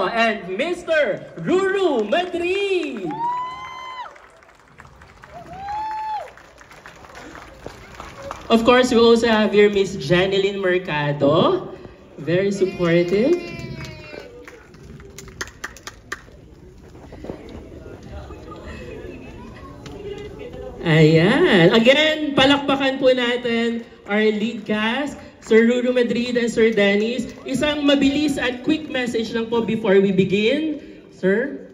Aquino and Mr. Ruru Madrid. Of course, we also have here Miss Janeline Mercado. Very supportive. Ayan. Again, palakpakan po natin our lead cast, Sir Ruru Madrid and Sir Dennis. Isang mabilis at quick message lang po before we begin. Sir?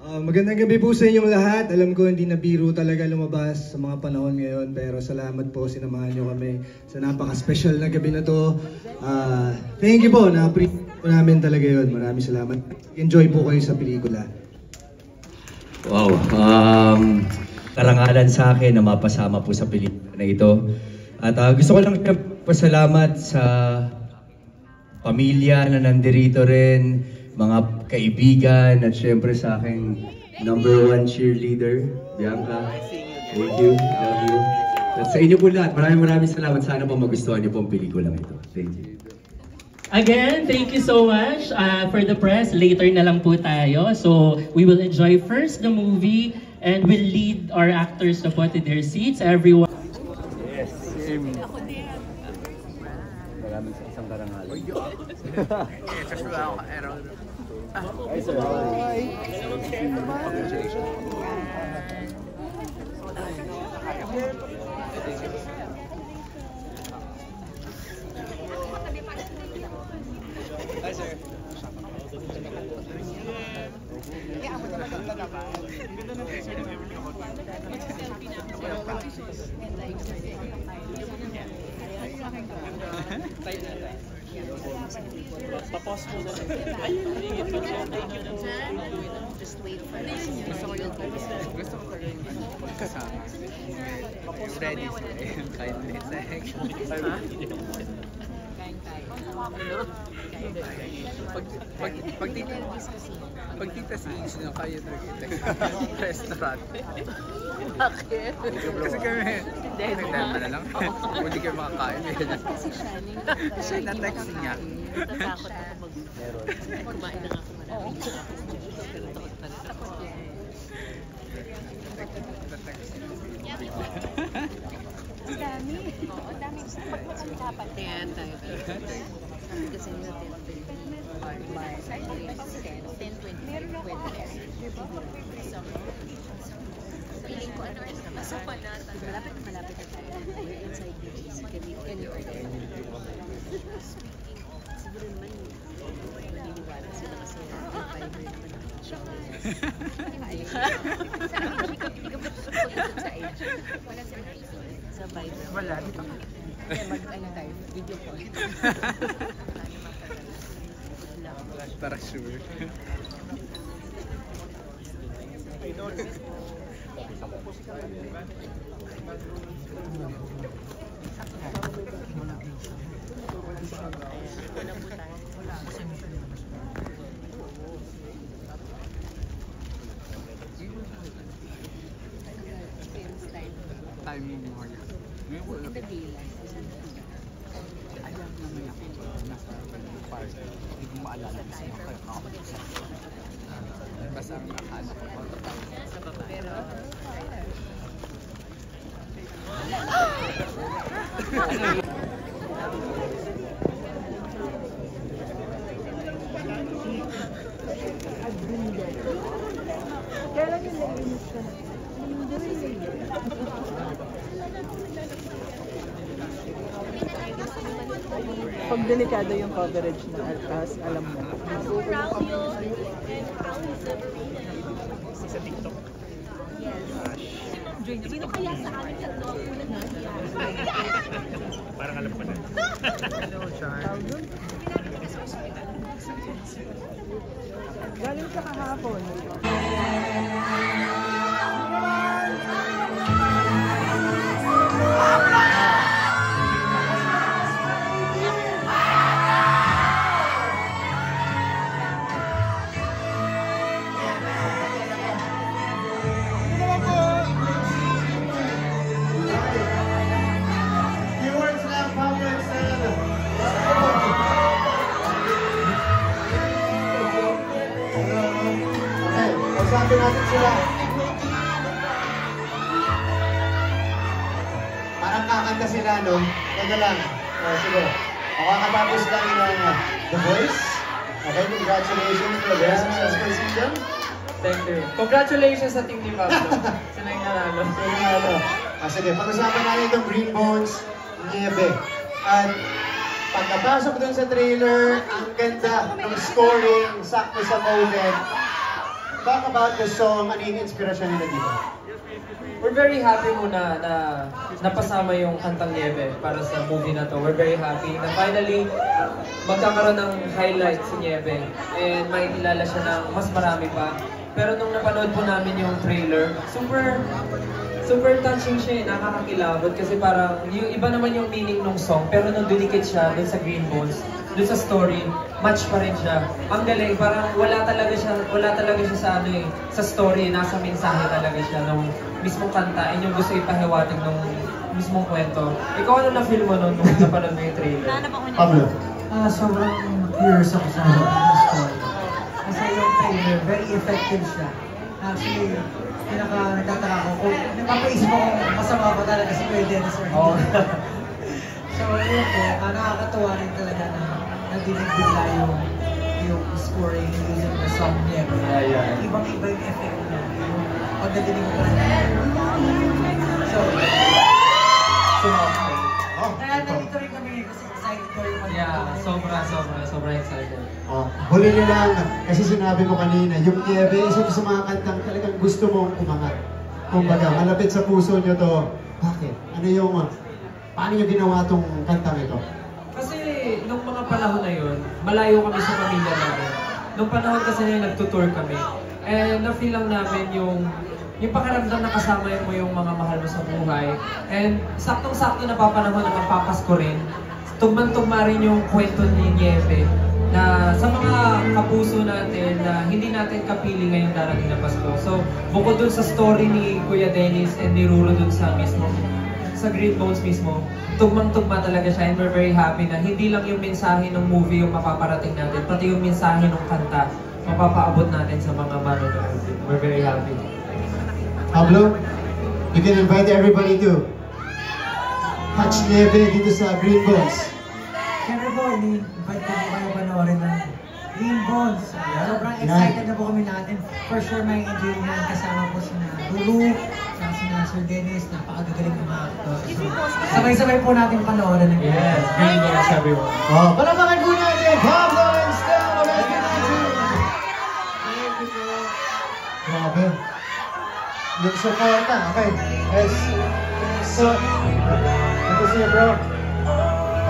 Magandang gabi po sa inyong lahat. Alam ko hindi na biro talaga lumabas sa mga panahon ngayon, pero salamat po, sinamahan nyo kami sa napaka-special na gabi na to. Thank you po, na-appreciate po namin talaga yun. Maraming salamat. Enjoy po kayo sa pelikula. Wow, karangalan sa akin na mapasama po sa pelikula na ito. At gusto ko lang pasalamat sa pamilya na nandirito rin, mga kaibigan, at syempre sa aking #1 cheerleader, Bianca. Thank you, love you. At sa inyo po lahat, maraming salamat. Sana po magustuhan niyo po ang pelikulang ito. Thank you. Again, thank you so much for the press. Later na lang po tayo. So, we will enjoy first the movie and we'll lead our actors na po to their seats. Everyone. Yes, same. Maraming sa isang karangal. Hi, sir. Hi, sir. Papos mo na. Just wait for us. Gusto ko rin kasama. Ready sila. Kahit next. Pag tita-sings na kayo restaurant. Bakit? Kasi kami, nagdama na lang. Hindi kayo makakain. Siya na-text niya. Natatakot ako kumain na nga ako marami. Dami. Oo, dami. Pagpagdapat. Ayan tayo. Kasi nyo 10:20 bar 10:20. Feeling ko ano oras na basta pa na. Malapit na tayo. We're inside the AC. Can you order? Siguro naman maniniwala sila kasi Viber naman ang hindi ka ba susulit sa age? Wala sa PC. Sa Viber. Wala, dito. Kaya mag-ano tayo, video call. Para sure. Timing mo yan. In the daylight. Alam naman ako nasa park. Hindi ko maalala kasi makakapag sa basta ang akala ko Sa baba. Pero, kailan yung naiinis ka na? Pag delikado yung coverage na altas, alam mo. Sa TikTok. sino kaya sa amin tatlo ang unang nangyari? Parang alam ko na. Galing sa kahapon. Kausapin natin sila. Parang kakanta sila, no? Teka lang. Sige. Makakatapos lang ng The Voice. Okay, congratulations for a very successful season. Thank you. Congratulations sa team ni Pablo. Sila yung nanalo. Sige, pag-usapan natin itong Green Bones, Niebe. At pagkapasok dun sa trailer, ang ganda ng scoring, sakto sa moment. Talk about the song, ano yung inspirasyon nila dito? We're very happy muna na napasama yung kantang Niebe para sa movie na to. We're very happy na finally magkakaroon ng highlight si Niebe and may kilala siya ng mas marami pa. Pero nung napanood po namin yung trailer, super touching siya, nakakakilabot kasi parang yung iba naman yung meaning ng song pero nung dinikit siya dun sa Green Bones, dun sa story, match pa rin siya. Ang galing, parang wala talaga siya sa sa story, nasa mensahe talaga siya nung mismong kanta and yung gusto ipahiwatig nung mismong kwento. Ikaw ano na-feel mo nung napanood mo yung trailer? Pablo. Sobrang curious ako sa story. Kasi yung trailer, very effective siya. Actually, nagtataka ko kung napapaisip ako kung masama ba talaga si Kuya Dennis or hindi. So, yun po, nakakatuwa rin talaga na nadinig bigla yung scoring using the song niya. Ibang-iba yung effect niya. Pag nadinig ko lang. So, kaya nandito rin kami kasi excited ko yung Sobra excited. Huli nyo lang, kasi sinabi mo kanina, yung Niebe, isa sa mga kantang talagang gusto mong umangat. Kumbaga, malapit sa puso nyo to. Bakit? Paano nyo ginawa tong kantang ito? Kasi nung mga panahon na yun, malayo kami sa pamilya namin. Nung panahon kasi na yun, nagtutour kami. And na-feel lang namin yung pakiramdam na kasama mo yung mga mahal mo sa buhay. And saktong-sakto na papanahon na magpapasko rin. Tugman-tugma rin yung kwento ni Niebe na sa mga kapuso natin na hindi natin kapili ngayong darating na Pasko. So, bukod dun sa story ni Kuya Dennis and ni Ruro dun sa Green Bones mismo, tugmang-tugma talaga siya and we're very happy na hindi lang yung mensahe ng movie yung mapaparating natin, pati yung mensahe ng kanta mapapaabot natin sa mga manonood. We're very happy. Pablo, you can invite everybody to catch Niebe dito sa Green Bones. Siyempre po, invite ko kayo panoorin ng Green Bones. Sobrang excited na po kami natin. For sure, may enjoy na kasama po sina Lulu, sina Sir Dennis, napakagagaling ng mga actors. So, sabay-sabay po natin panoorin. Yes, Green Bones everyone. Palamakan po natin, Pablo and Stella! Thank you po. Grabe. Yung supporta, okay. Yes. So, good to see you, bro.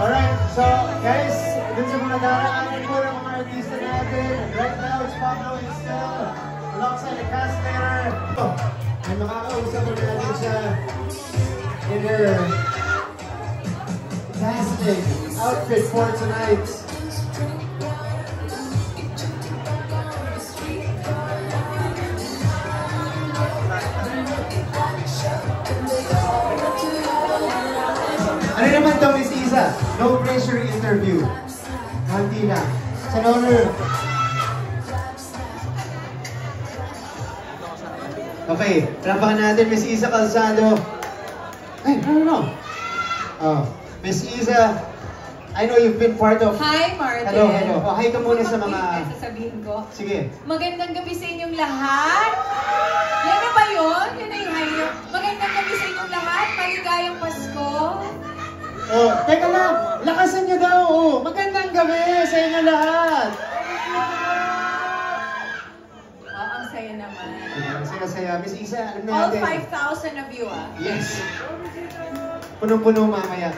Alright, so guys, dun sa mga daraanan po ng mga artista natin. Right now, it's Pablo and Estelle alongside the cast later. Ay makakausap po natin siya in her fantastic outfit for tonight. Ano naman daw, Miss Isa? No pressure interview. Hanti lang. Sa honor. Okay, rampahan natin Miss Isa Calzado. Ay, no. Miss Isa, I know you've been part of... Hi, Martin. Hello. Hi ka muna sa mga... Sasabihin ko. Sige. Magandang gabi sa inyong lahat. Yan na ba yun? Yan na yung hi nyo. Magandang gabi sa inyong lahat. Maligayang Pasko. Teka lang. Lakasan nyo daw. Magandang gabi sa inyo lahat. Ang saya naman. Saya. Miss Isa, alam All natin. 5,000 of you, Yes. Punong-puno mamaya.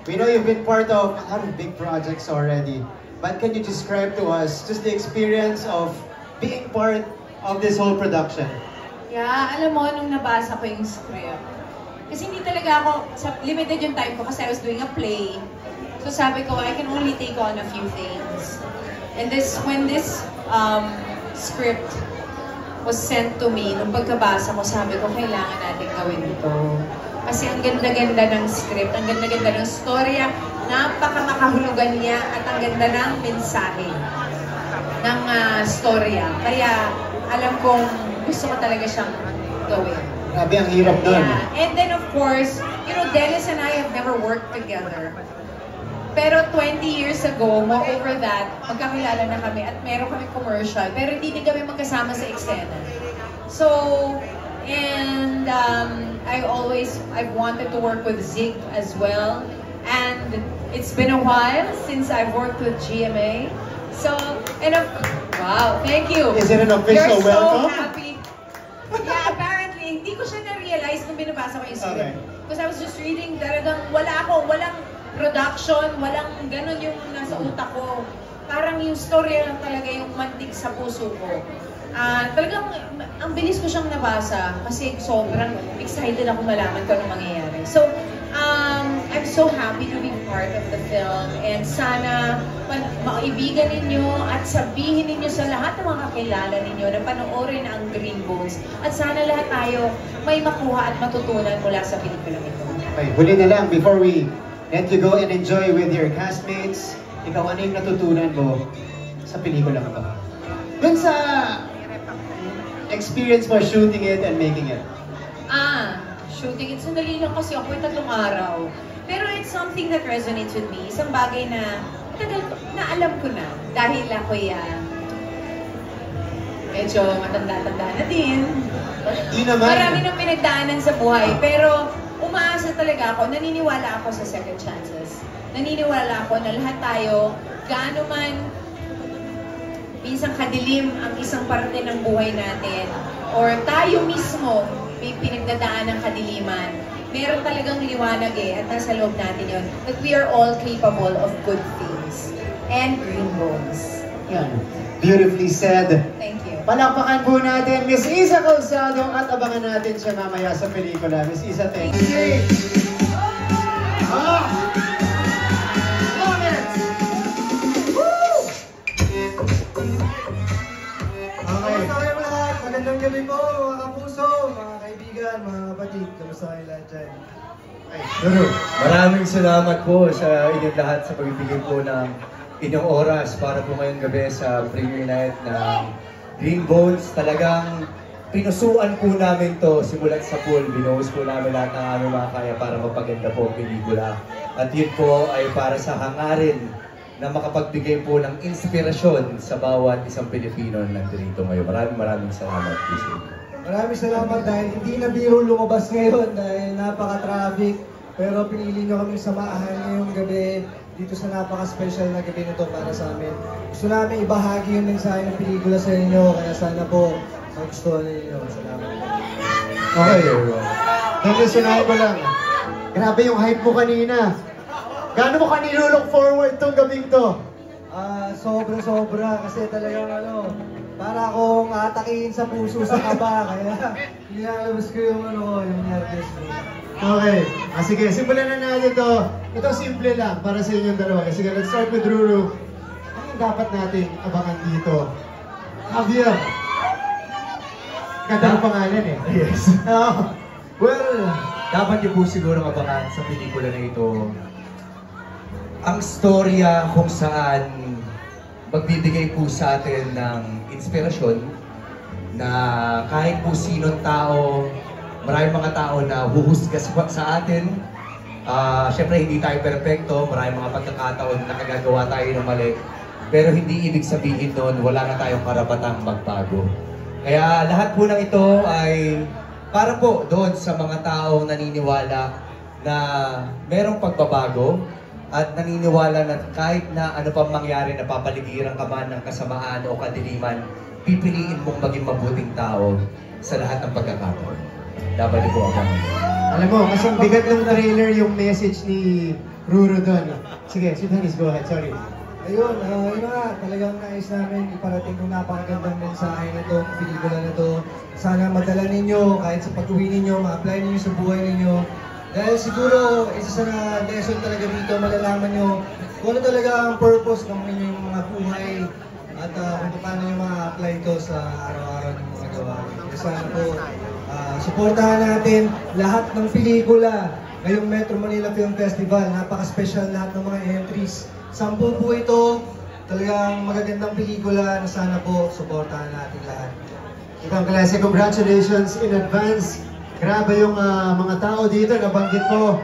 We know you've been part of a lot of big projects already. But can you describe to us just the experience of being part of this whole production? Yeah, alam mo, nung nabasa ko yung script, kasi hindi talaga ako, limited yung time ko kasi I was doing a play. So sabi ko, I can only take on a few things. And when this script was sent to me, nung pagkabasa ko, sabi ko, kailangan natin gawin ito. Kasi ang ganda-ganda ng script, ang ganda-ganda ng storya, napaka-makahulugan niya at ang ganda ng mensahe. storya. Kaya alam kong gusto ko talaga siyang gawin. Grabe, ang hirap doon. Yeah. And then of course, you know, Dennis and I have never worked together. Pero 20 years ago, moreover that, magkakilala na kami at meron kami commercial. Pero hindi din kami magkasama sa eksena. So, and I've wanted to work with Zig as well. And it's been a while since I've worked with GMA. So, wow, thank you. Is it an official welcome? welcome? You're so happy. Yeah, apparently, hindi ko siya na-realize nung binabasa ko yung script. Because I was just reading, talagang walang production, walang ganun yung nasa utak ko. Parang yung story lang talaga yung mantig sa puso ko. Talagang, ang bilis ko siyang nabasa kasi sobrang excited ako malaman kung anong mangyayari. So, I'm so happy to be part of the film and sana maibigan ninyo at sabihin ninyo sa lahat ng mga kakilala ninyo na panoorin ang Green Bones at sana lahat tayo may makuha at matutunan mula sa pelikulang ito. Okay, huli na lang before we let you go and enjoy with your castmates. Ikaw, ano yung natutunan mo sa pelikula ito? Dun sa experience mo shooting it and making it. Shooting it. Sandali lang kasi ako 3 araw. Pero it's something that resonates with me. Isang bagay na alam ko na. Dahil ako medyo matanda-tanda na din. Di naman. Marami nang pinagdaanan sa buhay. Pero umaasa talaga ako. Naniniwala ako sa second chances. Naniniwala ako na lahat tayo, gaano man minsan kadilim ang isang parte ng buhay natin or tayo mismo may pinagdadaan ng kadiliman, meron talagang liwanag at nasa loob natin yun, that we are all capable of good things and Green Bones. Yan. Beautifully said. Thank you. Palakpakan po natin Miss Isa Calzado at abangan natin siya mamaya sa pelikula. Miss Isa, thank you. Okay mga magandang gabi po mga kapuso, mga kaibigan, mga kapatid. Kamusta kayo lahat dyan? Maraming salamat po sa inyong lahat sa pagbibigay po ng inyong oras para po ngayong gabi sa premiere night ng Green Bones. Talagang pinusuan po namin to simulat sa pool. Binuhos po namin lahat ng aming mga kaya para mapaganda po ang pelikula. At yun po ay para sa hangarin na makapagbigay po ng inspirasyon sa bawat isang Pilipino na nandito ngayon. Maraming salamat po sa inyo. Maraming salamat dahil hindi na biro lumabas ngayon dahil napaka-traffic. Pero pinili nyo kami samahan ngayong gabi dito sa napaka-special na gabi na to para sa amin. Gusto namin ibahagi yung mensahe ng pelikula sa inyo, kaya sana po magustuhan ninyo. Salamat. Okay. Dennis, sinahin ko lang. Grabe yung hype mo kanina. Gaano mo look forward tong gabing to? Sobra kasi talagang para akong atakihin sa puso sa kaba, kaya nilalabas ko yung yung nervous ko. Okay. Sige, simulan na natin to. Ito simple lang para sa inyong dalawa. Sige, let's start with Ruru. Anong dapat natin abangan dito? Javier. Ganda ng pangalan eh. Yes. Well, dapat niyo po siguro abangan sa pelikula na ito ang storya kung saan magbibigay po sa atin ng inspirasyon na kahit po sinong tao, maraming mga tao na huhusga sa atin. Siyempre hindi tayo perfecto, maraming mga pagkakataon na nakagagawa tayo ng mali. Pero hindi ibig sabihin nun, wala na tayong karapatang magbago. Kaya lahat po ng ito ay para po doon sa mga taong naniniwala na merong pagbabago at naniniwala na kahit na ano pang mangyari na papaligiran ka man ng kasamaan o kadiliman, pipiliin mong maging mabuting tao sa lahat ng pagkakataon. Dapat niyo po abangan. Alam mo, kasi ang bigat ng trailer yung message ni Ruru doon. Sige, si Dennis, go ahead. Sorry. Ayun, yun nga, talagang nais namin iparating yung napakagandang mensahe na itong pelikula na to. Sana madala ninyo, kahit sa pag-uwi ninyo, ma-apply ninyo sa buhay ninyo. Dahil siguro, isa sa lesson talaga dito, malalaman nyo kung ano talaga ang purpose ng inyong mga buhay at kung paano nyo ma-apply ito sa araw-araw ng mga gawain. Kaya sana po, supportahan natin lahat ng pelikula ngayong Metro Manila Film Festival. Napaka-special lahat ng mga entries. 10 po ito, talagang magagandang pelikula na sana po suportahan natin lahat. Ibang klase, congratulations in advance. Grabe yung mga tao dito, nabanggit ko.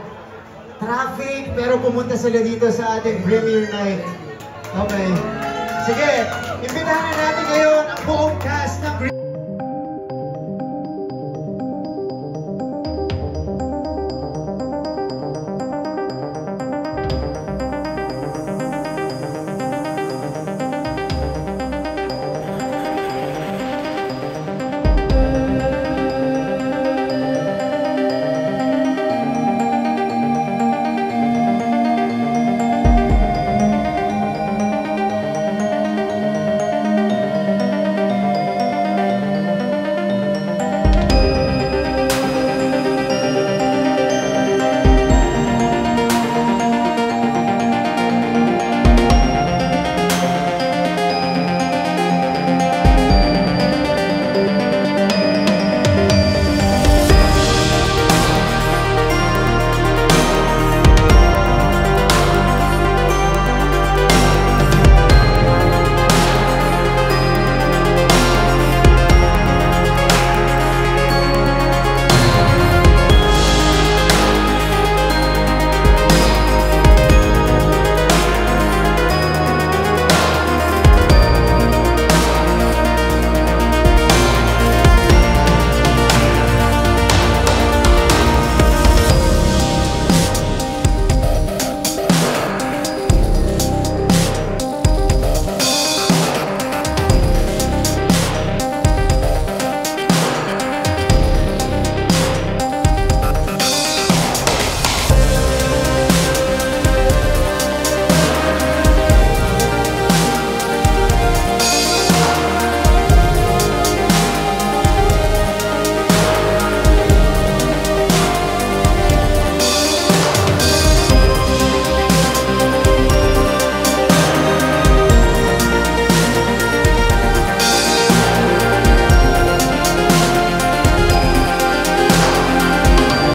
Traffic, pero pumunta sila dito sa ating premiere night. Okay. Sige, imbitahan na natin ngayon